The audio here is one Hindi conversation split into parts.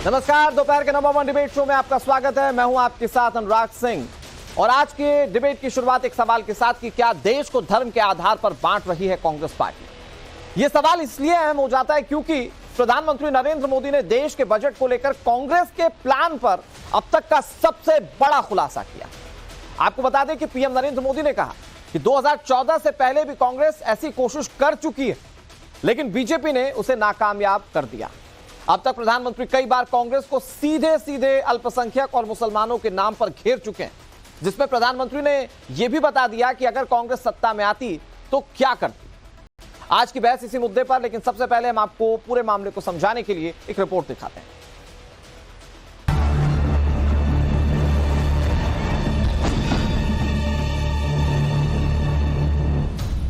नमस्कार, दोपहर के नंबर 1 डिबेट शो में आपका स्वागत है। मैं हूं आपके साथ अनुराग सिंह और आज के डिबेट की शुरुआत एक सवाल के साथ कि क्या देश को धर्म के आधार पर बांट रही है कांग्रेस पार्टी। यह सवाल इसलिए अहम हो जाता है क्योंकि प्रधानमंत्री नरेंद्र मोदी ने देश के बजट को लेकर कांग्रेस के प्लान पर अब तक का सबसे बड़ा खुलासा किया। आपको बता दें कि पीएम नरेंद्र मोदी ने कहा कि 2014 से पहले भी कांग्रेस ऐसी कोशिश कर चुकी है, लेकिन बीजेपी ने उसे नाकामयाब कर दिया। अब तक प्रधानमंत्री कई बार कांग्रेस को सीधे सीधे अल्पसंख्यक और मुसलमानों के नाम पर घेर चुके हैं, जिसमें प्रधानमंत्री ने यह भी बता दिया कि अगर कांग्रेस सत्ता में आती तो क्या करती। आज की बहस इसी मुद्दे पर, लेकिन सबसे पहले हम आपको पूरे मामले को समझाने के लिए एक रिपोर्ट दिखाते हैं।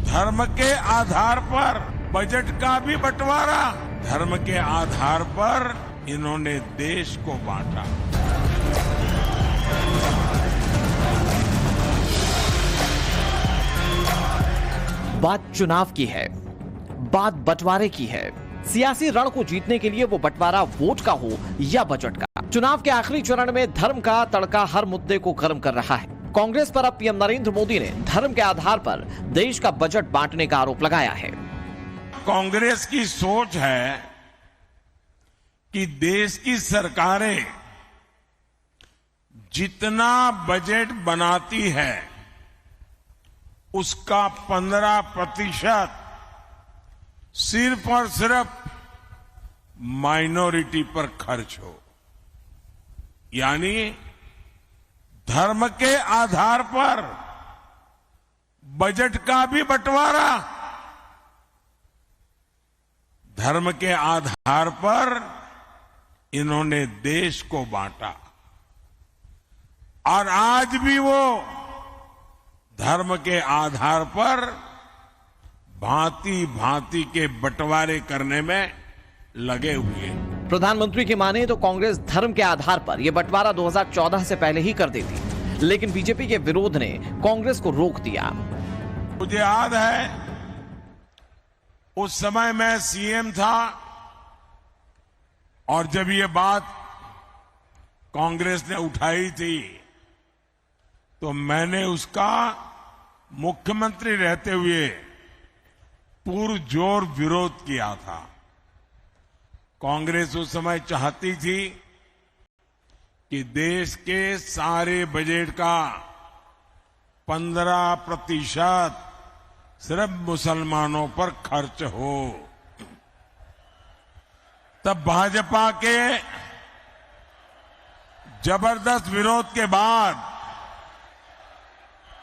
धर्म के आधार पर बजट का भी बंटवारा, धर्म के आधार पर इन्होंने देश को बांटा। बात चुनाव की है, बात बंटवारे की है। सियासी रण को जीतने के लिए वो बंटवारा वोट का हो या बजट का, चुनाव के आखिरी चरण में धर्म का तड़का हर मुद्दे को गर्म कर रहा है। कांग्रेस पर अब पीएम नरेंद्र मोदी ने धर्म के आधार पर देश का बजट बांटने का आरोप लगाया है। कांग्रेस की सोच है कि देश की सरकारें जितना बजट बनाती है उसका 15% सिर्फ और सिर्फ माइनॉरिटी पर खर्च हो, यानी धर्म के आधार पर बजट का भी बंटवारा, धर्म के आधार पर इन्होंने देश को बांटा और आज भी वो धर्म के आधार पर भांति भांति के बंटवारे करने में लगे हुए हैं। प्रधानमंत्री की माने तो कांग्रेस धर्म के आधार पर यह बंटवारा 2014 से पहले ही कर देती, लेकिन बीजेपी के विरोध ने कांग्रेस को रोक दिया। मुझे याद है उस समय मैं सीएम था और जब ये बात कांग्रेस ने उठाई थी तो मैंने उसका मुख्यमंत्री रहते हुए पुरजोर विरोध किया था। कांग्रेस उस समय चाहती थी कि देश के सारे बजट का 15% सिर्फ मुसलमानों पर खर्च हो। तब भाजपा के जबरदस्त विरोध के बाद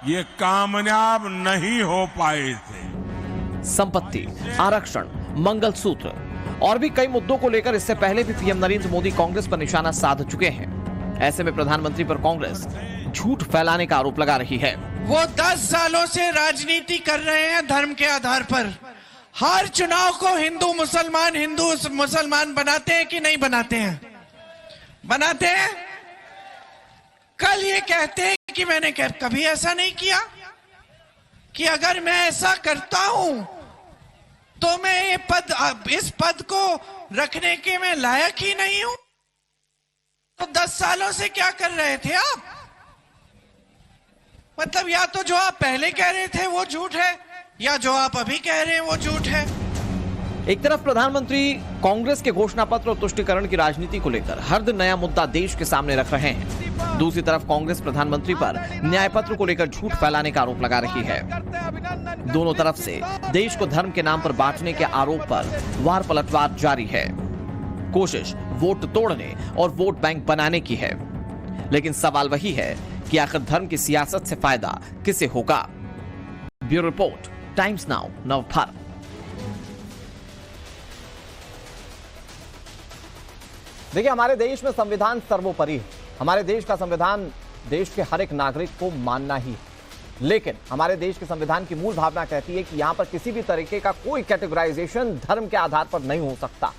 ये कामयाब नहीं हो पाए थे। संपत्ति, आरक्षण, मंगलसूत्र और भी कई मुद्दों को लेकर इससे पहले भी पीएम नरेंद्र मोदी कांग्रेस पर निशाना साध चुके हैं। ऐसे में प्रधानमंत्री पर कांग्रेस झूठ फैलाने का आरोप लगा रही है। वो 10 सालों से राजनीति कर रहे हैं धर्म के आधार पर। हर चुनाव को हिंदू मुसलमान बनाते हैं कि नहीं बनाते हैं? बनाते हैं। कल ये कहते हैं कि मैंने कभी ऐसा नहीं किया कि अगर मैं ऐसा करता हूं तो मैं इस पद को रखने के मैं लायक ही नहीं हूं। तो 10 सालों से क्या कर रहे थे आप? मतलब या तो जो आप पहले कह रहे थे वो झूठ है, या जो आप अभी कह रहे हैं वो झूठ है। एक तरफ प्रधानमंत्री कांग्रेस के घोषणा पत्र और तुष्टीकरण की राजनीति को लेकर हर दिन नया मुद्दा देश के सामने रख रहे हैं। दूसरी तरफ कांग्रेस प्रधानमंत्री पर न्याय पत्र को लेकर झूठ फैलाने का आरोप लगा रही है। दोनों तरफ से देश को धर्म के नाम पर बांटने के आरोप पर वार पलटवार जारी है। कोशिश वोट तोड़ने और वोट बैंक बनाने की है, लेकिन सवाल वही है कि आखिर धर्म की सियासत से फायदा किसे होगा। Bureau report, times now, Navbharat. देखिए, हमारे देश में संविधान सर्वोपरि है। हमारे देश का संविधान देश के हर एक नागरिक को मानना ही है, लेकिन हमारे देश के संविधान की मूल भावना कहती है कि यहां पर किसी भी तरीके का कोई कैटेगराइजेशन धर्म के आधार पर नहीं हो सकता।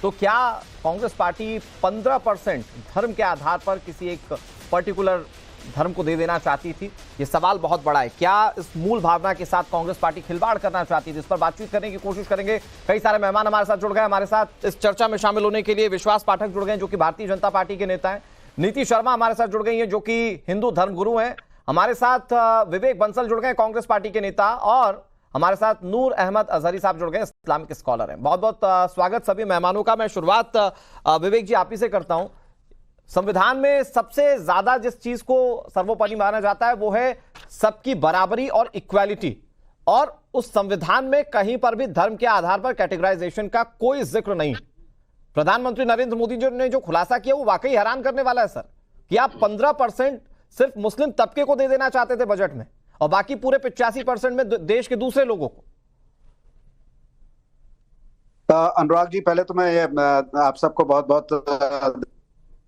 तो क्या कांग्रेस पार्टी 15% धर्म के आधार पर किसी एक पर्टिकुलर धर्म को दे देना चाहती थी? ये सवाल बहुत बड़ा है। क्या इस मूल भावना के साथ कांग्रेस पार्टी खिलवाड़ करना चाहती थी? इस पर बातचीत करने की कोशिश करेंगे। कई सारे मेहमान हमारे साथ जुड़ गए। हमारे साथ इस चर्चा में शामिल होने के लिए विश्वास पाठक जुड़ गए जो कि भारतीय जनता पार्टी के नेता हैं। नीति शर्मा हमारे साथ जुड़ गई हैं जो कि हिंदू धर्मगुरु हैं। हमारे साथ विवेक बंसल जुड़ गए, कांग्रेस पार्टी के नेता, और हमारे साथ नूर अहमद अजहरी साहब जुड़ गए, इस्लामिक स्कॉलर हैं। बहुत बहुत स्वागत सभी मेहमानों का। मैं शुरुआत विवेक जी आप ही से करता हूं। संविधान में सबसे ज्यादा जिस चीज को सर्वोपरि माना जाता है वो है सबकी बराबरी और इक्वालिटी, और उस संविधान में कहीं पर भी धर्म के आधार पर कैटेगराइजेशन का कोई जिक्र नहीं। प्रधानमंत्री नरेंद्र मोदी जी ने जो खुलासा किया वो वाकई हैरान करने वाला है सर, कि आप 15% सिर्फ मुस्लिम तबके को दे देना चाहते थे बजट में और बाकी पूरे 85% में देश के दूसरे लोगों को। अनुराग जी, पहले तो मैं आप सबको बहुत बहुत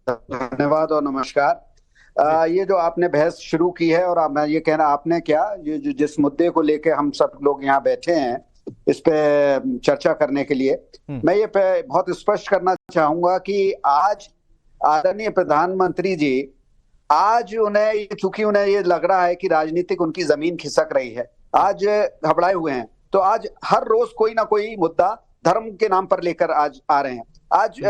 धन्यवाद और नमस्कार। ये जो आपने बहस शुरू की है, और मैं ये कहना आपने क्या, ये जो जिस मुद्दे को लेके हम सब लोग यहाँ बैठे हैं इस पे चर्चा करने के लिए, मैं ये बहुत स्पष्ट करना चाहूंगा कि आज आदरणीय प्रधानमंत्री जी, आज उन्हें, चूंकि उन्हें ये लग रहा है कि राजनीतिक उनकी जमीन खिसक रही है, आज घबराए हुए हैं, तो आज हर रोज कोई ना कोई मुद्दा धर्म के नाम पर लेकर आज आ रहे हैं। आज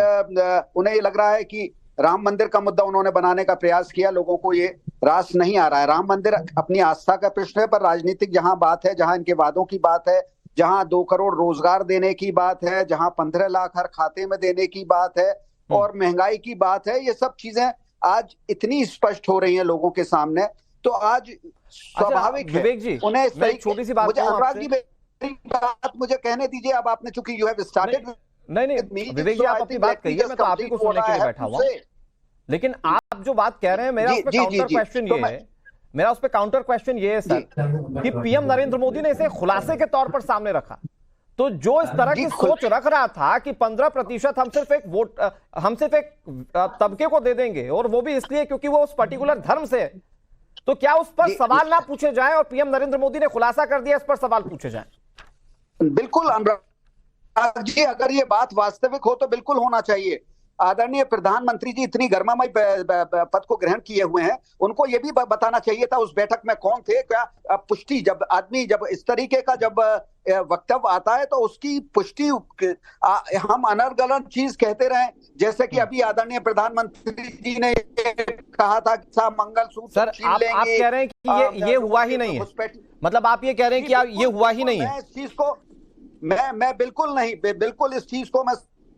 उन्हें ये लग रहा है कि राम मंदिर का मुद्दा उन्होंने बनाने का प्रयास किया, लोगों को ये रास नहीं आ रहा है। राम मंदिर अपनी आस्था का प्रश्न है, पर राजनीतिक जहां बात है, जहां इनके वादों की बात है, जहां 2 करोड़ रोजगार देने की बात है, जहां 15 लाख हर खाते में देने की बात है, और महंगाई की बात है, ये सब चीजें आज इतनी स्पष्ट हो रही हैं लोगों के सामने, तो आज स्वाभाविक है विवेक जी, उन्हें छोटी सी बात, मुझे अनुराग जी बात मुझे कहने दीजिए। अब आपने चूंकि यू हैव स्टार्टेड, नहीं विवेक जी आप अपनी बात कहिए, मैं तो आप ही को सुनने के लिए बैठा हुआ, लेकिन आप जो बात कह रहे हैं मेरा उस पर काउंटर क्वेश्चन ये है, मेरा उस पर काउंटर क्वेश्चन ये है सर, कि पीएम नरेंद्र मोदी ने इसे खुलासे के तौर पर सामने रखा, तो जो इस तरह की सोच रख रहा था कि 15% हम सिर्फ एक तबके को दे देंगे, और वो भी इसलिए क्योंकि वो उस पर्टिकुलर धर्म से है, तो क्या उस पर सवाल ना पूछे जाएं? और पीएम नरेंद्र मोदी ने खुलासा कर दिया, इस पर सवाल पूछे जाएं। बिल्कुल अनुराग जी, अगर ये बात वास्तविक हो तो बिल्कुल होना चाहिए। आदरणीय प्रधानमंत्री जी इतनी गर्मामय पद को ग्रहण किए हुए हैं, उनको ये भी बताना चाहिए था उस बैठक में कौन थे। क्या पुष्टि, जब आदमी जब इस तरीके का जब वक्तव्य आता है तो उसकी पुष्टि, हम अनर्गलन चीज कहते रहे, जैसे कि अभी आदरणीय प्रधानमंत्री जी ने कहा था कि मंगलसूत्र छीन लेंगे। आप कह रहे हैं कि ये हुआ ही नहीं है, मतलब आप ये कह रहे हैं कि ये हुआ ही नहीं है। इस चीज को मैं बिल्कुल नहीं, बिल्कुल इस चीज को मैं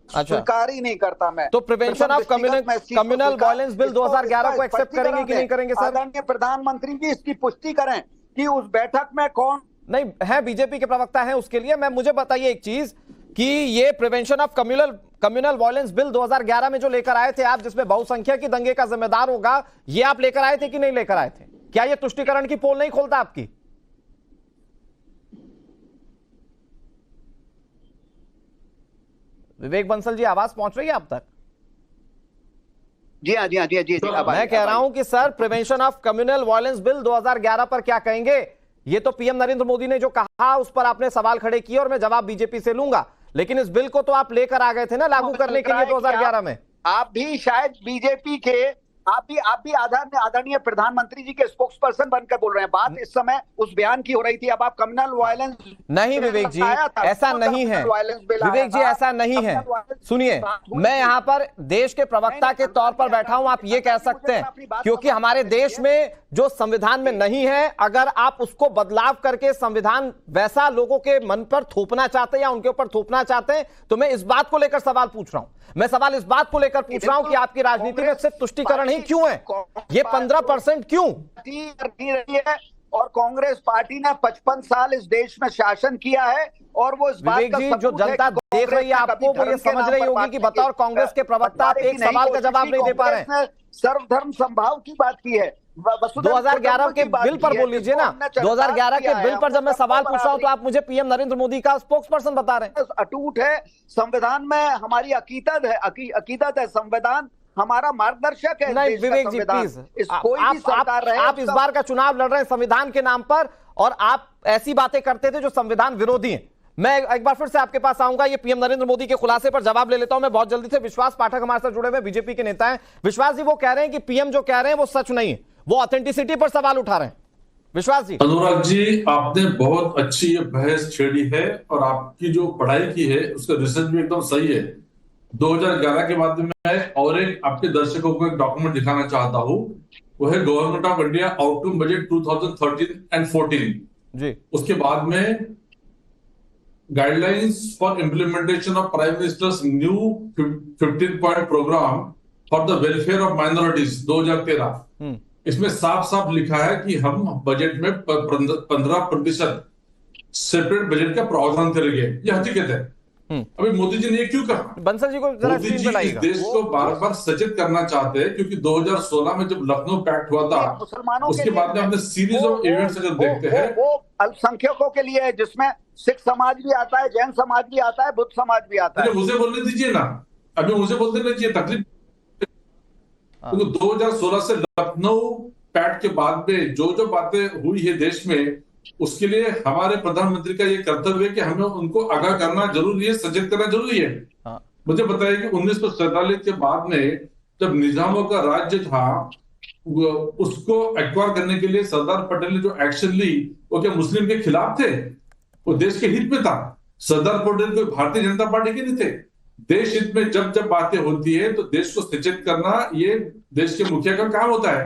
स्वीकार ही नहीं करता। मैं तो prevention of communal violence bill 2011 को एक्सेप्ट करेंगे कि नहीं करेंगे सर? आदरणीय प्रधानमंत्री जी इसकी पुष्टि करें कि उस बैठक में कौन नहीं है, बीजेपी के प्रवक्ता हैं उसके लिए। मुझे बताइए एक चीज, कि ये prevention of communal violence bill 2011 में जो लेकर आए थे आप, जिसमें बहुसंख्यक की दंगे का जिम्मेदार होगा, ये आप लेकर आए थे कि नहीं लेकर आए थे? क्या ये तुष्टिकरण की पोल नहीं खोलता आपकी? विवेक बंसल जी, आवाज पहुंच रही है आप तक? जी हाँ, जी हाँ, जी हाँ, जी। मैं कह रहा हूं कि sir, prevention of communal violence bill 2011 पर क्या कहेंगे? ये तो पीएम नरेंद्र मोदी ने जो कहा उस पर आपने सवाल खड़े किए, और मैं जवाब बीजेपी से लूंगा, लेकिन इस बिल को तो आप लेकर आ गए थे ना लागू करने के लिए 2011 में। आप भी शायद बीजेपी के, आप भी आदरणीय प्रधानमंत्री जी के स्पोक्सपर्सन बनकर बोल रहे हैं। बात इस समय उस बयान की हो रही थी, अब आप कम्युनल वायलेंस नहीं विवेक जी, ऐसा नहीं है विवेक जी, ऐसा नहीं है। सुनिए, मैं यहां पर देश के प्रवक्ता के तौर पर बैठा हूं, आप ये कह सकते हैं, क्योंकि हमारे देश में जो संविधान में नहीं है, अगर आप उसको बदलाव करके संविधान वैसा लोगों के मन पर थोपना चाहते हैं या उनके ऊपर थोपना चाहते हैं, तो मैं इस बात को लेकर सवाल पूछ रहा हूं। मैं सवाल इस बात को लेकर पूछ रहा हूं कि आपकी राजनीति में सिर्फ तुष्टिकरण ही क्यों है? ये 15% क्यों रही है? और कांग्रेस पार्टी ने 55 साल इस देश में शासन किया है, और वो इस बात का जो जनता देख रही है आपको, वो ये समझ रही होगी कि बताओ कांग्रेस के प्रवक्ता आप एक सवाल का जवाब नहीं दे पा रहे हैं। सर्वधर्म संभाव की बात की है। 2011 के बिल पर बोल लीजिए ना। 2011 के बिल पर जब मैं सवाल पूछ रहा हूं तो आप मुझे पीएम नरेंद्र मोदी का स्पोक्सपर्सन बता रहे हैं। अटूट है संविधान में, हमारी अकीदत है, संविधान हमारा मार्गदर्शक है। नहीं विवेक जी प्लीज, आप इस बार का चुनाव लड़ रहे हैं संविधान के नाम पर, और आप ऐसी बातें करते थे जो संविधान विरोधी हैं। मैं एक बार फिर से आपके पास आऊंगा, ये पीएम नरेंद्र मोदी के खुलासे पर जवाब ले लेता हूं मैं बहुत जल्दी से। विश्वास पाठक हमारे साथ जुड़े हुए बीजेपी के नेता हैं। विश्वास जी, वो कह रहे हैं कि पीएम जो कह रहे हैं वो सच नहीं है, वो ऑथेंटिसिटी पर सवाल उठा रहे हैं। विश्वास जी। अनुराग जी, आपने बहुत अच्छी ये बहस छेड़ी है और आपकी जो पढ़ाई की है उसका रिसर्च भी एकदम सही है। 2011 के बाद में मैं और एक आपके दर्शकों को एक डॉक्यूमेंट दिखाना चाहता हूँ, वो है government of India outcome budget 2013 and 14 जी। उसके बाद में guidelines for implementation of prime minister's new 15 point programme for the welfare of minorities 2013। इसमें साफ साफ लिखा है कि हम बजट में 15% सेपरेट बजट का प्रावधान करेंगे। यह हकीकत है। अभी मोदी जी ने क्यों कहा? बंसल जी को जरा मोदी स्क्रीन जी पे इस लाइएगा। देश को बार बार सचेत करना चाहते हैं, क्योंकि 2016 में जब लखनऊ पैक्ट हुआ था उसके बाद में हमने सीरीज ऑफ इवेंट्स अगर देखते हैं, वो अल्पसंख्यकों के लिए है, जिसमें सिख समाज भी आता है, जैन समाज भी आता है, बुद्ध समाज भी आता है। मुझे बोलने दीजिए ना, अभी मुझे बोलने दीजिए। तकलीफ 2016 से लखनऊ पैक्ट के बाद में जो जो बातें हुई है देश में, उसके लिए हमारे प्रधानमंत्री का ये कर्तव्य है कि हमें उनको आगाह करना जरूरी है, सचेत करना जरूरी है। मुझे बताइए कि 1947 के बाद में जब निजामों का राज्य था, उसको एक्वायर करने के लिए सरदार पटेल ने जो एक्शन ली, वो क्या मुस्लिम के खिलाफ थे? वो देश के हित में था। सरदार पटेल कोई भारतीय जनता पार्टी के नहीं थे। देश हित में जब जब बातें होती है तो देश को सचेत करना ये देश के मुखिया का काम होता है।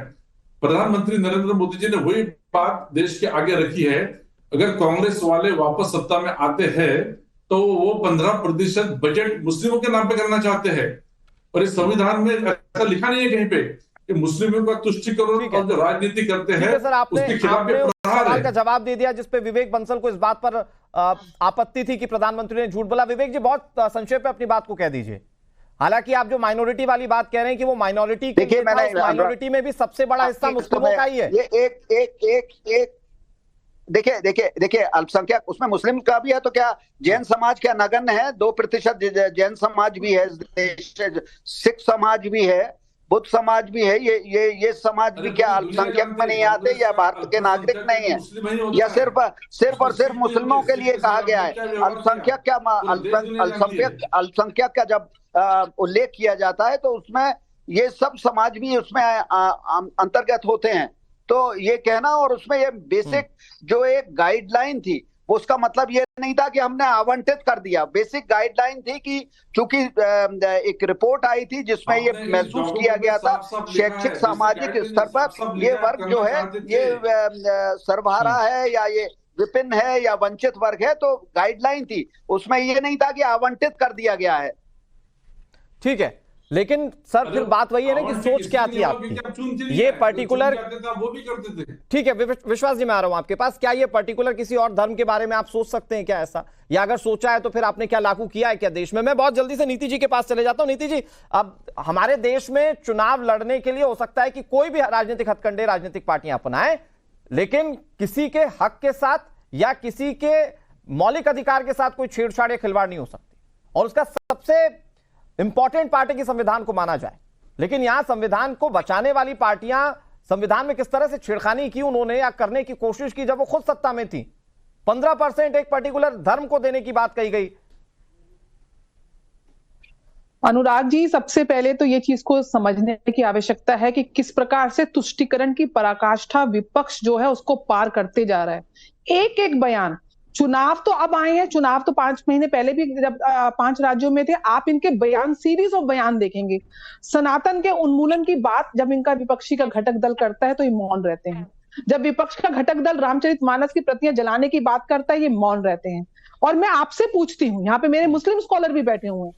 प्रधानमंत्री नरेंद्र मोदी जी ने वही बात देश के आगे रखी है। अगर कांग्रेस वाले वापस सत्ता में आते हैं तो वो 15% बजट मुस्लिमों के नाम पे करना चाहते हैं, और इस संविधान में ऐसा लिखा नहीं है कहीं पे कि मुस्लिमों का तुष्टिकरण और जो राजनीति करते हैं उसके खिलाफ सवाल का जवाब दे दिया, जिसपे विवेक बंसल को इस बात पर आपत्ति थी कि प्रधानमंत्री ने झूठ बोला। विवेक जी, बहुत संक्षेप में अपनी बात को कह दीजिए। हालांकि आप जो माइनॉरिटी वाली बात कह रहे हैं कि वो माइनॉरिटी के लिए था, उस माइनॉरिटी में भी सबसे बड़ा हिस्सा मुस्लिमों का ही है। ये एक देखिए अल्पसंख्यक उसमें मुस्लिम का भी है, तो क्या जैन समाज क्या नगण्य है? 2% जैन समाज भी है, सिख समाज भी है, बुद्ध समाज भी है। ये समाज भी क्या अल्पसंख्यक में नहीं आते, या भारत के नागरिक नहीं है, या सिर्फ और सिर्फ मुस्लिमों के लिए कहा गया है? अल्पसंख्यक क्या अल्पसंख्यक का जब उल्लेख किया जाता है तो उसमें ये सब समाज भी उसमें अंतर्गत होते हैं। तो ये कहना, और उसमें ये बेसिक जो एक गाइडलाइन थी, उसका मतलब ये नहीं था कि हमने आवंटित कर दिया। बेसिक गाइडलाइन थी कि चूंकि एक रिपोर्ट आई थी जिसमें ये महसूस किया गया था शैक्षिक सामाजिक स्तर पर ये वर्ग जो है ये सर्वहारा है या ये विपिन है या वंचित वर्ग है, तो गाइडलाइन थी, उसमें ये नहीं था कि आवंटित कर दिया गया है। ठीक है, लेकिन सर फिर बात वही है ना कि सोच क्या थी आपकी? ये पर्टिकुलर वो भी करते थे। ठीक है विश्वास जी, मैं आ रहा हूं आपके पास। क्या ये पर्टिकुलर किसी और धर्म के बारे में आप सोच सकते हैं क्या ऐसा, या अगर सोचा है तो फिर आपने क्या लागू किया है क्या देश में? मैं बहुत जल्दी से नीति जी के पास चले जाता हूं। नीति जी, अब हमारे देश में चुनाव लड़ने के लिए हो सकता है कि कोई भी राजनीतिक हथकंडे राजनीतिक पार्टियां अपनाएं, लेकिन किसी के हक के साथ या किसी के मौलिक अधिकार के साथ कोई छेड़छाड़ या खिलवाड़ नहीं हो सकती, और उसका सबसे इंपॉर्टेंट पार्टी की संविधान को माना जाए। लेकिन यहां संविधान को बचाने वाली पार्टियां संविधान में किस तरह से छेड़खानी की उन्होंने या करने की कोशिश की जब वो खुद सत्ता में थी। 15% एक पर्टिकुलर धर्म को देने की बात कही गई। अनुराग जी, सबसे पहले तो ये चीज को समझने की आवश्यकता है कि किस प्रकार से तुष्टीकरण की पराकाष्ठा विपक्ष जो है उसको पार करते जा रहा है। एक एक बयान, चुनाव तो अब आए हैं, चुनाव तो 5 महीने पहले भी जब 5 राज्यों में थे, आप इनके बयान, सीरीज ऑफ बयान देखेंगे। सनातन के उन्मूलन की बात जब इनका विपक्षी का घटक दल करता है तो ये मौन रहते हैं। जब विपक्ष का घटक दल रामचरितमानस की प्रतियां जलाने की बात करता है, ये मौन रहते हैं। और मैं आपसे पूछती हूँ, यहाँ पे मेरे मुस्लिम स्कॉलर भी बैठे हुए हैं,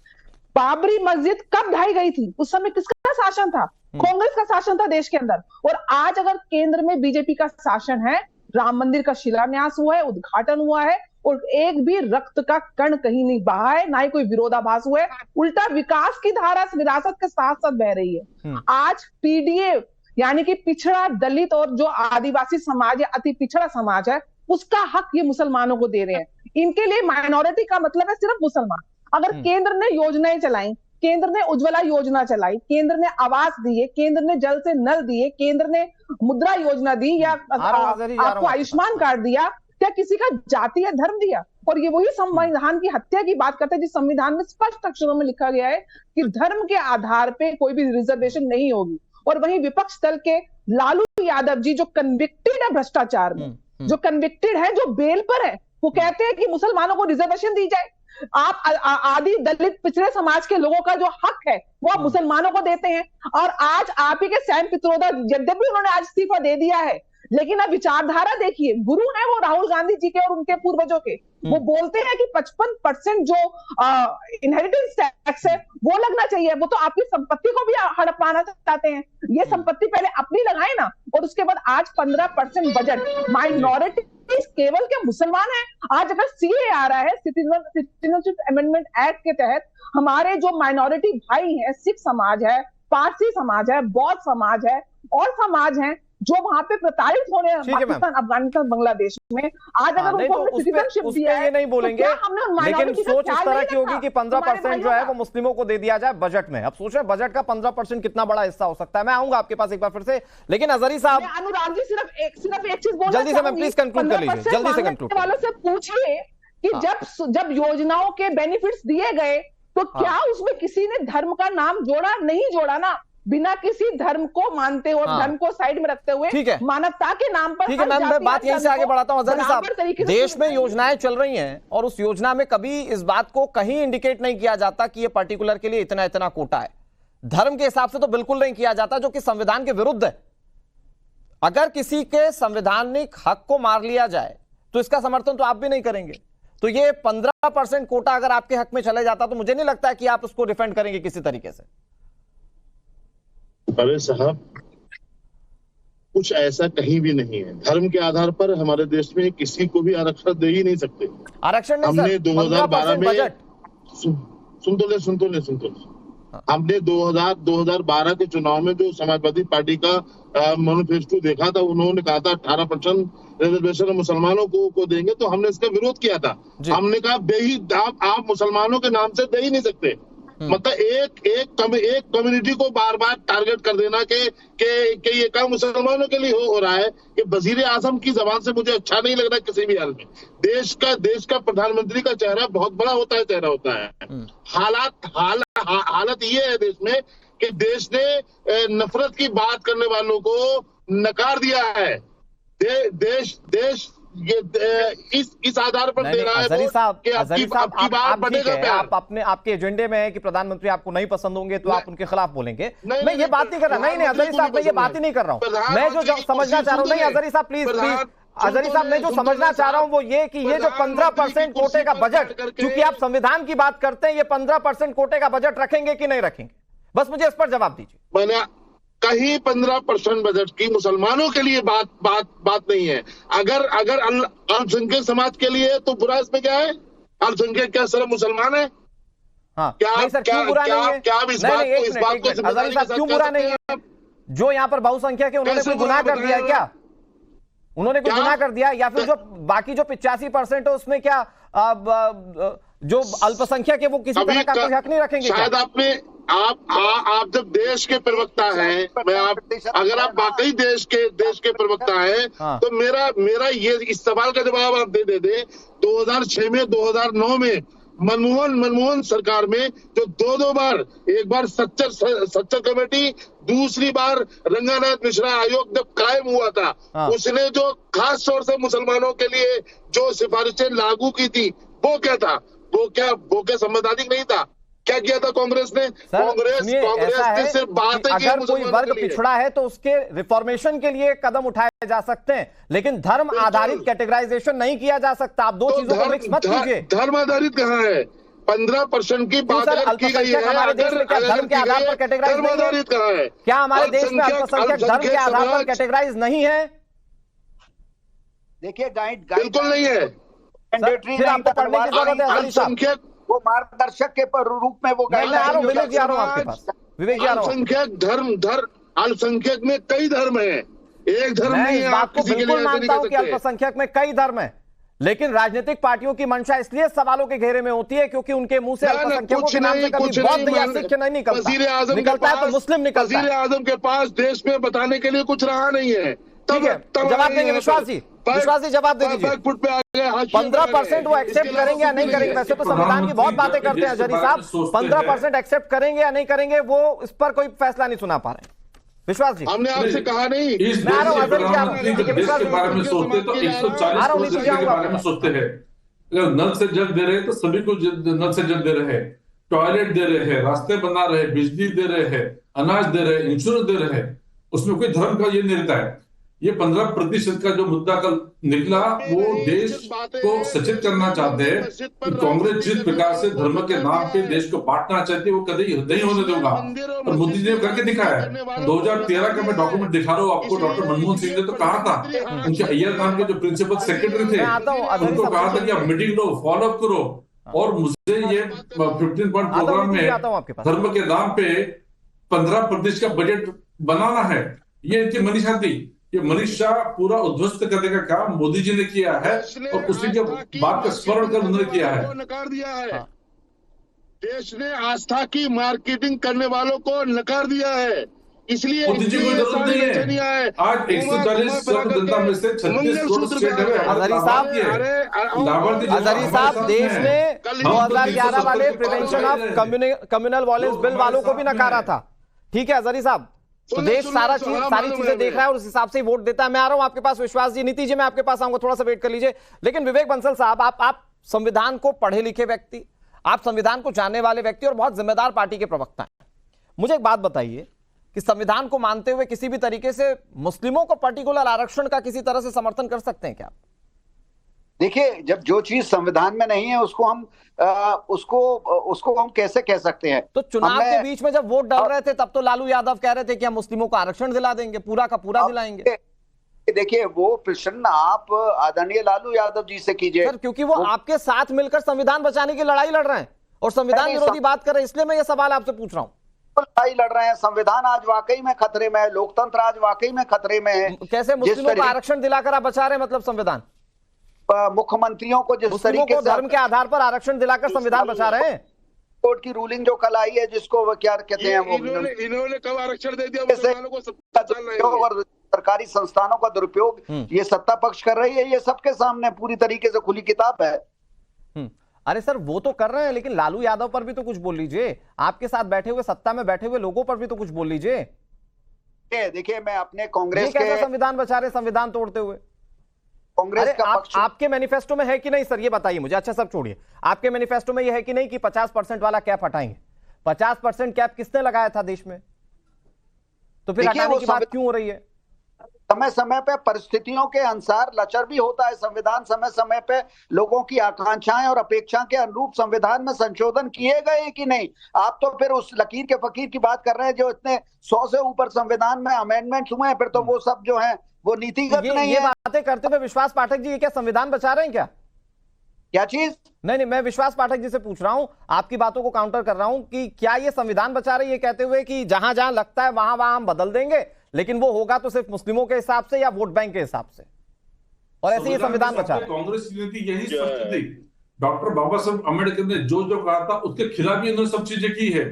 बाबरी मस्जिद कब ढाई गई थी? उस समय किसका शासन था? कांग्रेस का शासन था देश के अंदर। और आज अगर केंद्र में बीजेपी का शासन है, राम मंदिर का शिलान्यास हुआ है, उद्घाटन हुआ है, और एक भी रक्त का कण कहीं नहीं बहा है, ना ही कोई विरोधाभास हुआ है, उल्टा विकास की धारा विरासत के साथ साथ बह रही है। आज पीडीए यानी कि पिछड़ा, दलित और जो आदिवासी समाज या अति पिछड़ा समाज है, उसका हक ये मुसलमानों को दे रहे हैं। इनके लिए माइनॉरिटी का मतलब है सिर्फ मुसलमान। अगर केंद्र ने योजनाएं चलाई, केंद्र ने उज्ज्वला योजना चलाई, केंद्र ने आवास दिए, केंद्र ने जल से नल दिए, केंद्र ने मुद्रा योजना दी, या आपको आयुष्मान कार्ड दिया, क्या किसी का जाति या धर्म दिया? और ये वही संविधान की हत्या की बात करते हैं जिस संविधान में स्पष्ट अक्षरों में लिखा गया है कि धर्म के आधार पे कोई भी रिजर्वेशन नहीं होगी। और वहीं विपक्ष दल के लालू यादव जी जो कन्विक्टेड है भ्रष्टाचार में, जो कन्विक्टेड है, जो बेल पर है, वो कहते हैं कि मुसलमानों को रिजर्वेशन दी जाए। आप आदि दलित पिछड़े समाज के लोगों का जो हक है वो आप मुसलमानों को देते हैं। और आज आप ही के सैम पित्रोदा, यद्यपि उन्होंने आज इस्तीफा दे दिया है, लेकिन अब विचारधारा देखिए, गुरु है वो राहुल गांधी जी के और उनके पूर्वजों के। वो बोलते हैं कि 55% जो इनहेरिटेंस टैक्स है वो लगना चाहिए। वो तो आपकी संपत्ति को भी हड़पवाना चाहते हैं। ये संपत्ति पहले अपनी लगाए ना, और उसके बाद आज 15% बजट माइनॉरिटी केवल के मुसलमान हैं। आज अगर सीए आ रहा है, सिटीजनशिप अमेंडमेंट एक्ट के तहत, हमारे जो माइनॉरिटी भाई हैं, सिख समाज है, पारसी समाज है, बौद्ध समाज है और समाज हैं जो वहां पे प्रताड़ित हो रहे हैं पाकिस्तान, अफगानिस्तान, बांग्लादेश में, आज अगर उनको हमने सिटीजनशिप दिया है, ये नहीं बोलेंगे, लेकिन सोच इस तरह की होगी कि 15% जो है वो मुस्लिमों को दे दिया जाए बजट में। अब सोच रहे बजट का 15% कितना बड़ा हिस्सा हो सकता है। मैं आऊंगा आपके पास एक बार फिर से, लेकिन अजहरी साहब, अनुराग जी सिर्फ एक चीज बोलना जल्दी से मैं प्लीज कंक्लूड कर लीजिए, जल्दी से कंक्लूड वालों से पूछिए कि जब योजनाओं के बेनिफिट्स दिए गए तो क्या उसमें किसी ने धर्म का नाम जोड़ा? नहीं जोड़ा ना। बिना किसी धर्म को मानते हुए, धर्म को साइड में रखते हुए, मानवता के नाम पर। ठीक है, मैं बात यहीं से आगे बढ़ाता हूं। अजहरी साहब, देश में योजनाएं चल रही हैं और उस योजना में कभी इस बात को कहीं इंडिकेट नहीं किया जाता कि ये पर्टिकुलर के लिए इतना इतना कोटा है। धर्म के हिसाब से तो बिल्कुल नहीं किया जाता, जो कि संविधान के विरुद्ध है। अगर किसी के संवैधानिक हक को मार लिया जाए तो इसका समर्थन तो आप भी नहीं करेंगे। तो ये 15% कोटा अगर आपके हक में चले जाता तो मुझे नहीं लगता है कि आप उसको डिफेंड करेंगे किसी तरीके से। अरे साहब, कुछ ऐसा कहीं भी नहीं है। धर्म के आधार पर हमारे देश में किसी को भी आरक्षण दे ही नहीं सकते। आरक्षण हमने 2012 में सुन तो ले हमने 2012 के चुनाव में जो समाजवादी पार्टी का मैनिफेस्टो देखा था, उन्होंने कहा था 18% रिजर्वेशन मुसलमानों को देंगे, तो हमने इसका विरोध किया था। हमने कहा आप मुसलमानों के नाम से दे ही नहीं सकते। मतलब एक कम्युनिटी को बार बार टारगेट कर देना कि ये काम मुसलमानों के लिए हो रहा है, कि वजीर आजम की जबान से मुझे अच्छा नहीं लग रहा किसी भी हाल में। देश का प्रधानमंत्री का चेहरा बहुत बड़ा होता है, चेहरा होता है। हालत ये है देश में कि देश ने नफरत की बात करने वालों को नकार दिया है। देश ये इस आधार पर दे रहा है अजहरी साहब, आप अपने आपके एजेंडे में है कि प्रधानमंत्री आपको नहीं पसंद होंगे तो आप उनके खिलाफ बोलेंगे। मैं ये बात नहीं कर रहा, नहीं अजहरी साहब, मैं ये बात ही नहीं कर रहा हूँ। मैं जो समझना चाह रहा हूँ, नहीं अजहरी साहब प्लीज, अजहरी साहब, मैं जो समझना चाह रहा हूँ वो ये कि ये जो 15% कोटे का बजट, क्योंकि आप संविधान की बात करते हैं, ये 15% कोटे का बजट रखेंगे कि नहीं रखेंगे? बस मुझे इस पर जवाब दीजिए। मैंने कहीं 15% बजट की मुसलमानों के लिए बात नहीं है। अगर अल्पसंख्यक समाज के लिए तो बुरा इसमें क्या है? अल्पसंख्यक क्या सिर्फ मुसलमान है? क्यों बुरा नहीं है? जो यहाँ पर बहुसंख्यक है उन्होंने कोई गुनाह कर दिया है क्या? उन्होंने कोई गुनाह कर दिया, या फिर जो बाकी जो 85% है उसमें क्या जो अल्पसंख्यक है वो किसी तरह का कोई हक नहीं रखेंगे? शायद आप जब देश के प्रवक्ता हैं, अगर आप वाकई देश के प्रवक्ता हैं, तो मेरा ये इस सवाल का जवाब आप दे दे 2006 में, 2009 में मनमोहन सरकार में जो दो बार, एक बार सच्चर कमेटी, दूसरी बार रंगानाथ मिश्रा आयोग जब कायम हुआ था, उसने जो खास तौर से मुसलमानों के लिए जो सिफारिशें लागू की थी वो क्या था? वो क्या संवैधानिक नहीं था? क्या किया था कांग्रेस ने? कांग्रेस ने सिर्फ बातें की। अगर कोई वर्ग पिछड़ा है तो उसके रिफॉर्मेशन के लिए कदम उठाए जा सकते हैं, लेकिन धर्म आधारित कैटेगराइजेशन नहीं किया जा सकता। आप दो चीजों को मिक्स मत कीजिए। धर्म आधारित कहाँ है? 15% की बात की गई है। हमारे देश में क्या धर्म के आधार पर कैटेगराइज नहीं है? क्या हमारे देश में अल्पसंख्यक धर्म के आधार पर कैटेगराइज नहीं है? देखिए, बिल्कुल नहीं है। फिर आपको पढ़ने की जरूरत है अजहरी साहब। वो मार्गदर्शक के रूप में वो विवेक जी आ रहा हूं आपके पास। विवेक जी आ रहा हूं। अल्पसंख्यक में कई धर्म है, एक धर्म नहीं है। इस बात को बिल्कुल मानता हूं कि अल्पसंख्यक में कई धर्म है, लेकिन राजनीतिक पार्टियों की मंशा इसलिए सवालों के घेरे में होती है क्योंकि उनके मुंह से अल्पसंख्यकों के नाम से कभी बौद्ध या सिख नहीं निकलता है तो मुस्लिम निकलता है। वज़ीर आज़म के पास देश में बताने के लिए कुछ रहा नहीं है। जवाब देंगे विश्वास जी जवाब दे दीजिए। 15% वो एक्सेप्ट करेंगे या नहीं करेंगे? वैसे तो संविधान की बहुत बातें करते हैं अजहरी साहब, 15% एक्सेप्ट करेंगे या नहीं करेंगे वो इस पर कोई फैसला नहीं सुना पा रहे हैं। विश्वास जी, हमने आपसे कहा नहीं। इस देश के प्रधानमंत्री जब देश के बारे में सोचते तो 140 करोड़ जनता के बारे में सोचते हैं। अगर नल से जल दे रहे तो सभी को नल से जल दे रहे हैं, टॉयलेट दे रहे हैं, रास्ते बना रहे, बिजली दे रहे हैं, अनाज दे रहे, इंश्योरेंस दे रहे हैं, उसमें कोई धर्म का ये नहीं रहता है। ये 15% का जो मुद्दा कल निकला वो देश को सचेत करना चाहते हैं कि कांग्रेस जिस प्रकार से धर्म के नाम पे देश को बांटना चाहती है वो कभी नहीं होने देगा। और मोदी जी ने करके दिखाया है। 2013 का मैं डॉक्यूमेंट दिखा रहा हूँ आपको, डॉक्टर मनमोहन सिंह ने तो कहा था, उनके अय्यर नाम के जो प्रिंसिपल सेक्रेटरी थे उनको कहा था कि आप मीटिंग लो, फॉलो अप करो। और मुझे ये 15 पॉइंट प्रोग्राम में धर्म के नाम पे 15% का बजट बनाना है, ये इनकी मनीषा थी। ये मनीषा पूरा उद्ध्वस्त करने का काम मोदी जी ने किया है और उसी के बात का स्मरण कर उन्होंने किया है। नकार दिया है देश ने, आस्था की मार्केटिंग करने वालों को नकार दिया है। इसलिए मोदी जी को जरूरत नहीं है। आज 140 करोड़ जनता में से 36 करोड़ स्टेट है। अजहरी साहब, देश ने 2011 वाले prevention of communal violence bill वालों को भी नकारा था। ठीक है अजहरी साहब, तो देश सारी चीजें देख रहा है और उस हिसाब से ही वोट देता है। मैं आ रहा हूं आपके पास विश्वास जी, नीति जी मैं आपके पास आऊंगा, थोड़ा सा वेट कर लीजिए। लेकिन विवेक बंसल साहब, आप संविधान को पढ़े लिखे व्यक्ति, आप संविधान को जानने वाले व्यक्ति और बहुत जिम्मेदार पार्टी के प्रवक्ता हैं। मुझे एक बात बताइए कि संविधान को मानते हुए किसी भी तरीके से मुस्लिमों को पर्टिकुलर आरक्षण का किसी तरह से समर्थन कर सकते हैं क्या? देखिए, जब जो चीज संविधान में नहीं है उसको हम कैसे कह सकते हैं? तो चुनाव के बीच में जब वोट डाल रहे थे तब तो लालू यादव कह रहे थे कि हम मुस्लिमों को आरक्षण दिला देंगे, पूरा का पूरा दिलाएंगे। देखिए, वो प्रश्न आप आदरणीय लालू यादव जी से कीजिए सर, क्योंकि वो आपके साथ मिलकर संविधान बचाने की लड़ाई लड़ रहे हैं और संविधान विरोधी बात कर रहे हैं, इसलिए मैं ये सवाल आपसे पूछ रहा हूँ। लड़ाई लड़ रहे हैं, संविधान आज वाकई में खतरे में है, लोकतंत्र आज वाकई में खतरे में है। कैसे मुस्लिमों को आरक्षण दिलाकर आप बचा रहे हैं? मतलब संविधान, मुख्यमंत्रियों को जिस तरीके से धर्म के आधार पर आरक्षण दिलाकर संविधान बचा रहे हैं। कोर्ट की रूलिंग जो कल आई है, जिसको वो क्या कहते हैं, वो इन्होंने कब आरक्षण दे दिया? और सरकारी संस्थानों का दुरुपयोग ये सत्ता पक्ष कर रही है, ये सबके सामने पूरी तरीके से खुली किताब है। अरे सर, वो तो कर रहे हैं, लेकिन लालू यादव पर भी तो कुछ बोल लीजिए, आपके साथ बैठे हुए, सत्ता में बैठे हुए लोगों पर भी तो कुछ बोल लीजिए। देखिए, मैं अपने कांग्रेस के संविधान बचा रहे, संविधान तोड़ते हुए कांग्रेस का पक्ष आपके मैनिफेस्टो में है कि नहीं सर, ये बताइए मुझे। अच्छा सब छोड़िए, आपके मैनिफेस्टो में ये है कि नहीं कि 50% वाला कैप हटाएंगे? 50% कैप किसने लगाया था देश में? तो फिर हटाने की बात क्यों हो रही है? समय समय पे परिस्थितियों के अनुसार लचर भी होता है संविधान। समय समय पे लोगों की आकांक्षाएं और अपेक्षा के अनुरूप संविधान में संशोधन किए गए हैं कि नहीं? आप तो फिर उस लकीर के फकीर की बात कर रहे हैं जो इतने 100 से ऊपर संविधान में अमेंडमेंट्स हुए हैं, फिर तो वो सब जो है वो नीतिगत नहीं है। ये बातें करते हुए विश्वास पाठक जी, ये क्या संविधान बचा रहे हैं क्या? क्या चीज? नहीं, मैं विश्वास पाठक जी से पूछ रहा हूं, आपकी बातों को काउंटर कर रहा हूं कि क्या ये संविधान बचा रही है, कहते हुए कि जहां जहां लगता है वहां वहां हम बदल देंगे, लेकिन वो होगा तो सिर्फ मुस्लिमों के हिसाब से या वोट बैंक के हिसाब से, और ऐसे ही संविधान बचा। कांग्रेस की नीति यही स्पष्ट थी। डॉक्टर बाबा साहब अम्बेडकर ने जो जो कहा था उसके खिलाफ ही इन्होंने सब चीजें की है।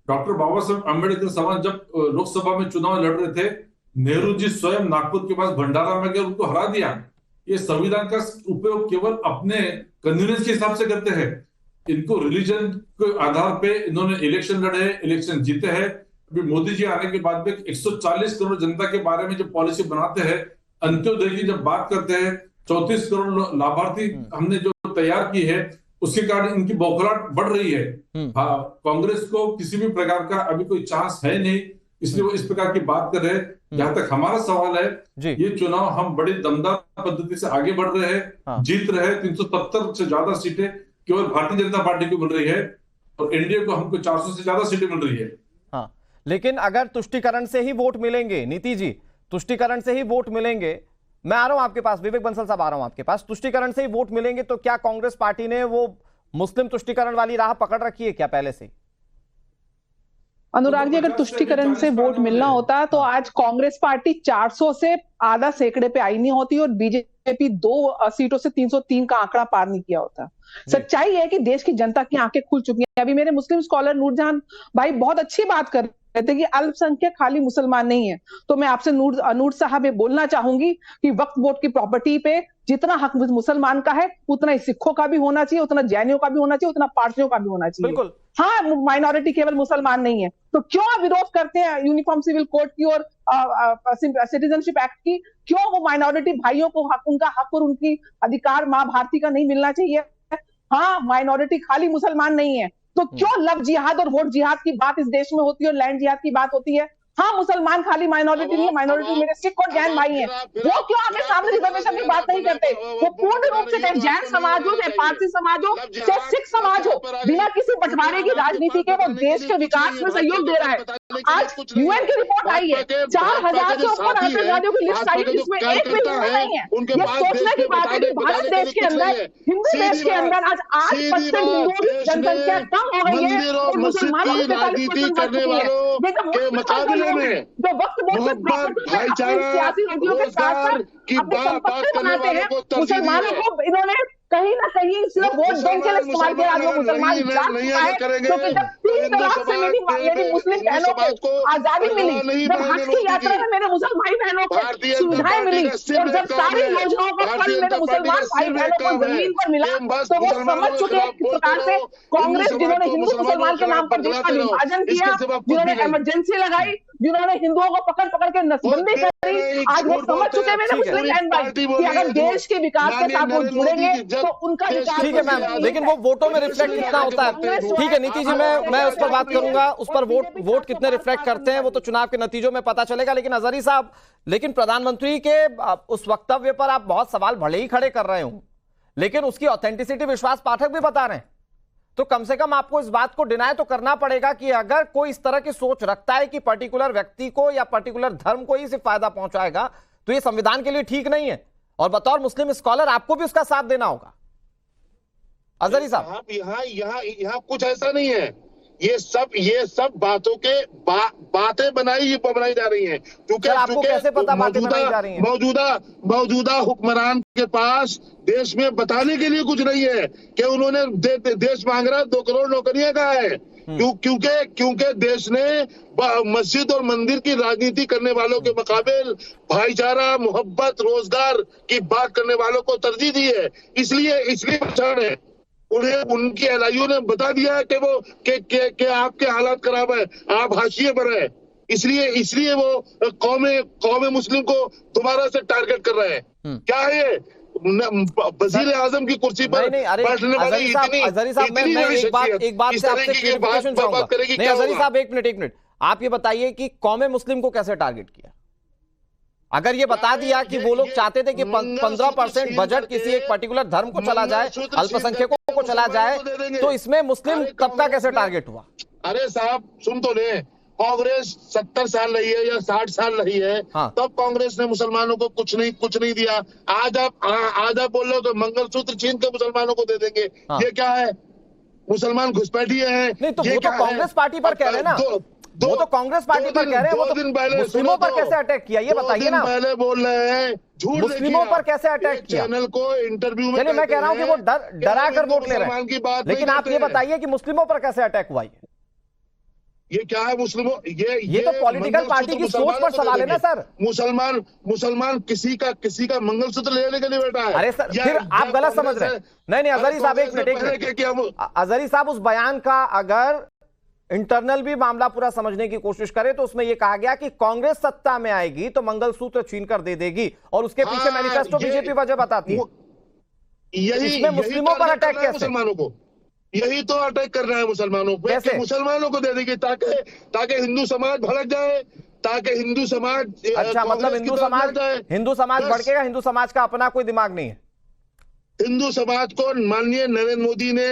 डॉक्टर बाबा साहब अम्बेडकर समाज जब लोकसभा में चुनाव लड़ रहे थे, नेहरू जी स्वयं नागपुर के पास भंडारा में गए, उनको हरा दिया। ये संविधान का उपयोग केवल अपने कन्वीनियंस के हिसाब से करते हैं। इनको रिलीजन के आधार पे इन्होंने इलेक्शन लड़े, इलेक्शन जीते हैं। अभी मोदी जी आने के बाद में 140 करोड़ जनता के बारे में जब पॉलिसी बनाते हैं, अंत्योदय की जब बात करते हैं, 34 करोड़ लाभार्थी हमने जो तैयार की है, उसके कारण इनकी बौखलाहट बढ़ रही है। कांग्रेस को किसी भी प्रकार का अभी कोई चांस है नहीं, इसलिए वो इस प्रकार की बात कर रहे हैं। जहां तक हमारा सवाल है, ये चुनाव हम बड़ी दमदार पद्धति से आगे बढ़ रहे हैं, जीत रहे हैं। 370 से ज्यादा सीटें केवल भारतीय जनता पार्टी को मिल रही है और एनडीए को हमको 400 से ज्यादा सीटें मिल रही है। हाँ, लेकिन अगर तुष्टीकरण से ही वोट मिलेंगे, नीति जी, तुष्टीकरण से ही वोट मिलेंगे, मैं आ रहा हूं आपके पास, विवेक बंसल साहब आ रहा हूं आपके पास, तुष्टीकरण से ही वोट मिलेंगे, तो क्या कांग्रेस पार्टी ने वो मुस्लिम तुष्टीकरण वाली राह पकड़ रखी है क्या पहले से? अनुराग जी, अगर तुष्टीकरण से वोट मिलना होता तो आज कांग्रेस पार्टी 400 से आधा सैकड़े पे आई नहीं होती और बीजेपी 2 सीटों से 303 का आंकड़ा पार नहीं किया होता। सच्चाई है कि देश की जनता की आंखें खुल चुकी हैं। अभी मेरे मुस्लिम स्कॉलर नूरजहान भाई बहुत अच्छी बात कर रहे थे कि अल्पसंख्यक खाली मुसलमान नहीं है, तो मैं आपसे नूर साहब ये बोलना चाहूंगी कि वक्फ बोर्ड की प्रॉपर्टी पे जितना हक मुसलमान का है उतना ही सिखों का भी होना चाहिए, उतना जैनियों का भी होना चाहिए, उतना पारसियों का भी होना चाहिए। बिल्कुल। हाँ, माइनॉरिटी केवल मुसलमान नहीं है, तो क्यों आप विरोध करते हैं यूनिफॉर्म सिविल कोड की और सिटीजनशिप एक्ट की? क्यों वो माइनॉरिटी भाइयों को उनका हक और उनकी अधिकार माँ भारती का नहीं मिलना चाहिए? हाँ, माइनॉरिटी खाली मुसलमान नहीं है, तो क्यों लव जिहाद और वोट जिहाद की बात इस देश में होती है और लैंड जिहाद की बात होती है? हाँ, मुसलमान खाली माइनॉरिटी नहीं है, माइनॉरिटी मेरे सिख और जैन भाई हैं, वो क्यों आगे सामने रिजर्वेशन की बात नहीं करते? वो पूर्ण रूप से चाहे जैन समाज हो, चाहे पारसी समाज हो, चाहे सिख समाज हो, बिना किसी बंटवारे की राजनीति के वो देश के विकास में सहयोग दे रहा है। आज यूएन की रिपोर्ट आई है, 4000 से ऊपर आतंकवादियों की लिस्ट आई है, जिसमें एक भी हिंदू नहीं है। ये सोचने की बात है कि भारत देश के अंदर, हिंदू देश के अंदर आज 8% हिंदू जनसंख्या कम हो गई है और मुसलमानों की 45% बढ़ चुकी है। जो वक्त सियासी रोटियों के साथ साथ अपनी संपत्ति बनाते हैं, मुसलमानों को इन्होंने कहीं ना कहीं सिर्फ वोट बैंक के लिए इस्तेमाल किया। आज वो मुसलमान जाग चुका है, क्योंकि जब 3 तलाक से मेरी मुस्लिम बहनों को आजादी मिली, जब हज की यात्रा में मेरे मुसलमान बहनों को सुविधाएं मिली, और जब सारी योजनाओं का फल मेरे मुसलमान भाई बहनों को जमीन पर मिला, तो वो समझ चुके हैं किस प्रकार से कांग्रेस, जिन्होंने हिंदू मुसलमान के नाम पर देश का विभाजन किया, जिन्होंने इमरजेंसी लगाई, जिन्होंने हिंदुओं को पकड़ पकड़ के नसबंदी करी, आज वो समझ चुके हैं मेरे मुस्लिम बहन भाई कि अगर देश के विकास के साथ वो जुड़ेंगे तो उनका विकास। ठीक है मैम, लेकिन वो वोटों में रिफ्लेक्ट कितना होता है? ठीक है नीति जी, मैं उस पर बात करूंगा, उस पर वोट कितने रिफ्लेक्ट करते हैं वो तो चुनाव के नतीजों में पता चलेगा। लेकिन अजहरी साहब, लेकिन प्रधानमंत्री के उस वक्तव्य पर आप बहुत सवाल भले ही खड़े कर रहे हो, लेकिन उसकी ऑथेंटिसिटी विश्वास पाठक भी बता रहे हैं, तो कम से कम आपको इस बात को डिनाय तो करना पड़ेगा कि अगर कोई इस तरह की सोच रखता है कि पर्टिकुलर व्यक्ति को या पर्टिकुलर धर्म को ही सिर्फ फायदा पहुंचाएगा, तो ये संविधान के लिए ठीक नहीं है, और बतौर मुस्लिम स्कॉलर आपको भी उसका साथ देना होगा। अजहरी साहब, यहाँ कुछ ऐसा नहीं है, ये सब बातों के बातें बनाई जा रही हैं, क्योंकि आपको कैसे पता बातें बनाई जा रही हैं? मौजूदा हुक्मरान के पास देश में बताने के लिए कुछ नहीं है कि उन्होंने देश मांग रहा 2 करोड़ नौकरियां कहा है, क्योंकि देश ने मस्जिद और मंदिर की राजनीति करने वालों के मुकाबले भाईचारा, मोहब्बत, रोजगार की बात करने वालों को तरजीह दी है। इसलिए पहचान है उन्हें, उनकी एलआईयू ने बता दिया है कि वो के आपके हालात खराब है, आप हाशिए पर है, इसलिए वो कौमे मुस्लिम को दोबारा से टारगेट कर रहे हैं। क्या है वजीर आजम की कुर्सी पर बैठने वाली इतनी अजहरी साहब, मैं एक बात से आपसे क्लैरिफिकेशन चाहूंगा। नहीं अजहरी साहब, एक मिनट, आप ये बताइए कि कौमे मुस्लिम को कैसे टारगेट किया? अगर ये बता दिया कि वो लोग चाहते थे कि 15% बजट किसी एक पर्टिकुलर धर्म को चला जाए, अल्पसंख्यकों को चला जाए, तो इसमें मुस्लिम तबका कैसे टारगेट हुआ? अरे साहब सुन तो ले, कांग्रेस 70 साल रही है या 60 साल रही है, हाँ। तब कांग्रेस ने मुसलमानों को कुछ नहीं दिया। आज आप बोल रहे हो तो मंगलसूत्र छीन के मुसलमानों को दे देंगे, हाँ। ये क्या है? मुसलमान घुसपैठिए हैं। नहीं तो वो तो कांग्रेस पार्टी पर कह रहे हैं ना, वो तो कांग्रेस पार्टी पर कह रहे हैं, वो तो मुस्लिमों पर कैसे अटैक किया ये बताइए ना। पहले बोल रहे हैं झूठ, मुस्लिमों पर कैसे अटैक किया? चैनल को इंटरव्यू में चलिए मैं कह रहा हूं कि वो डरा कर वोट ले रहे हैं, लेकिन आप ये बताइए कि मुस्लिमों पर कैसे अटैक हुआ? ये क्या है मुस्लिमों? ये तो पॉलिटिकल पार्टी की सोच पर सवाल है ना सर। मुसलमान किसी का मंगलसूत्र लेने के लिए बैठा है। अरे सर फिर आप गलत समझ रहे हैं। नहीं अजहरी साहब, एक मिनट, अजहरी साहब, उस बयान का अगर इंटरनल भी मामला पूरा समझने की कोशिश करें तो उसमें यह कहा गया कि कांग्रेस सत्ता में आएगी तो मंगलसूत्र छीनकर दे देगी, और उसके पीछे मैनिफेस्टो बीजेपी वजह बताती है। इसमें मुस्लिमों पर अटैक कैसे? मुसलमानों को यही तो अटैक कर रहा है मुसलमानों पे, कि मुसलमानों को दे देगी ताकि हिंदू समाज भड़क जाए, ताकि हिंदू समाज, अच्छा मतलब हिंदू समाज भड़केगा? हिंदू समाज का अपना कोई दिमाग नहीं है? हिंदू समाज को माननीय नरेंद्र मोदी ने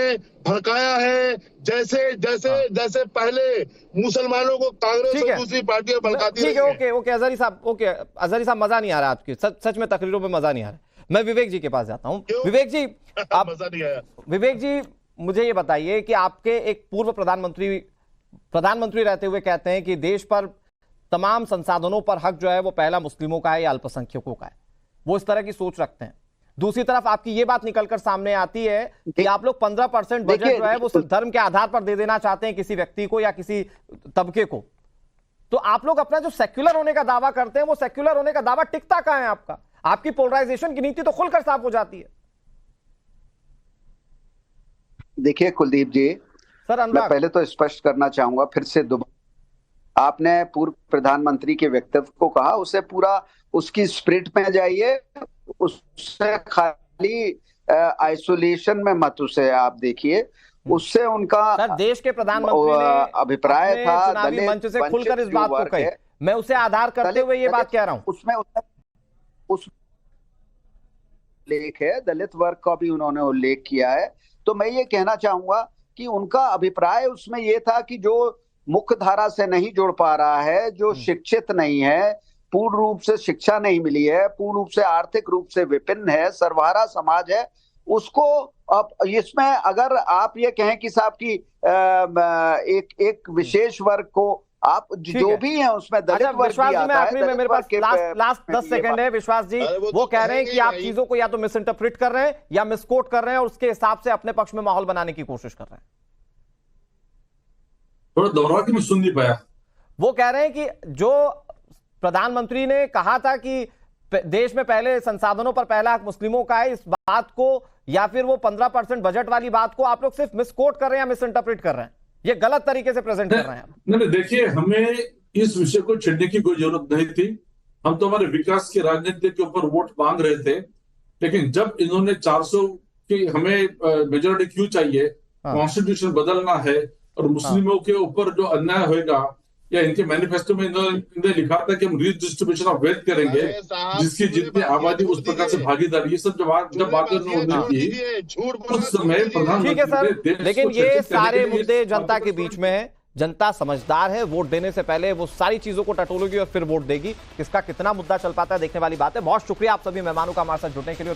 भड़काया है, जैसे पहले मुसलमानों को कांग्रेस और दूसरी पार्टियां भड़काती रही हैं। ठीक है, ओके अजहरी साहब, मजा नहीं आ रहा आपकी, सच में तकरीरों में मजा नहीं आ रहा। मैं विवेक जी के पास जाता हूं। विवेक जी, आप मजा नहीं आया? विवेक जी मुझे ये बताइए कि आपके एक पूर्व प्रधानमंत्री रहते हुए कहते हैं कि देश पर तमाम संसाधनों पर हक जो है वो पहला मुस्लिमों का है या अल्पसंख्यकों का है, वो इस तरह की सोच रखते हैं। दूसरी तरफ आपकी ये बात निकलकर सामने आती है कि आप लोग 15% बजट जो है वो सिर्फ धर्म के आधार पर दे देना चाहते हैं किसी व्यक्ति को या किसी तबके को। तो आप लोग अपना जो सेक्युलर होने का दावा करते हैं, वो सेक्युलर होने का दावा टिकता कहां है आपका? आपकी पोलराइजेशन की नीति तो खुलकर साफ हो जाती है। देखिए कुलदीप जी, सर मैं पहले तो स्पष्ट करना चाहूंगा फिर से आपने पूर्व प्रधानमंत्री के व्यक्तित्व को कहा, उसे पूरा उसकी स्पिरिट में जाइए, उससे खाली आइसोलेशन में मत उसे आप देखिए। उससे उनका सर देश के प्रधानमंत्री ने अभिप्राय था चुनावी मंच से खुलकर इस बात को कही, मैं उसे आधार करते हुए ये बात कह रहा हूं। उसमें उस लेख है, दलित वर्ग का भी उन्होंने उल्लेख किया है। तो मैं ये कहना चाहूंगा कि उनका अभिप्राय उसमें ये था कि जो मुख्य धारा से नहीं जुड़ पा रहा है, जो शिक्षित नहीं है, पूर्ण रूप से शिक्षा नहीं मिली है, पूर्ण रूप से आर्थिक रूप से विपिन्न है, सर्वहारा समाज है, उसको अब इसमें अगर आप ये कहें कि साहब की एक विशेष वर्ग को आप जो भी हैं उसमें दलित वर्ग भी आता है। आखिरी में मेरे पास लास्ट 10 सेकंड है। विश्वास जी वो कह रहे हैं कि आप चीजों को या तो मिस इंटरप्रेट कर रहे हैं या मिसकोट कर रहे हैं और उसके हिसाब से अपने पक्ष में माहौल बनाने की कोशिश कर रहे हैं। थोड़ा दोहरा के मैं सुन नहीं पाया। वो कह रहे हैं कि जो प्रधानमंत्री ने कहा था कि देश में पहले संसाधनों पर पहला हक मुस्लिमों का है, इस बात को या फिर वो 15% बजट वाली बात को आप लोग सिर्फ मिसकोट कर रहे हैं या मिस इंटरप्रेट कर रहे हैं, ये गलत तरीके से प्रेजेंट कर रहे हैं। नहीं, देखिए हमें इस विषय को छेड़ने की कोई जरूरत नहीं थी। हम तो हमारे विकास की राजनीति के ऊपर वोट मांग रहे थे, लेकिन जब इन्होंने 400 की हमें मेजोरिटी क्यों चाहिए, कॉन्स्टिट्यूशन बदलना है और मुस्लिमों के ऊपर जो अन्याय होएगा, या इनके मैनिफेस्टो में इन्होंने लिखा था कि हम रीडिस्ट्रीब्यूशन ऑफ वेल्थ करेंगे, जिसकी जितनी आबादी उस प्रकार से भागीदारी, ये सब जब बातें उन्होंने की उस समय प्रधानमंत्री। ठीक है सर, लेकिन ये सारे मुद्दे जनता के बीच में है, जनता समझदार है, वोट देने से पहले वो सारी चीजों को टटोलेगी और फिर वोट देगी। किसका कितना मुद्दा चल पाता है देखने वाली बात है। बहुत शुक्रिया आप सभी मेहमानों का हमारे साथ जुड़ने के लिए।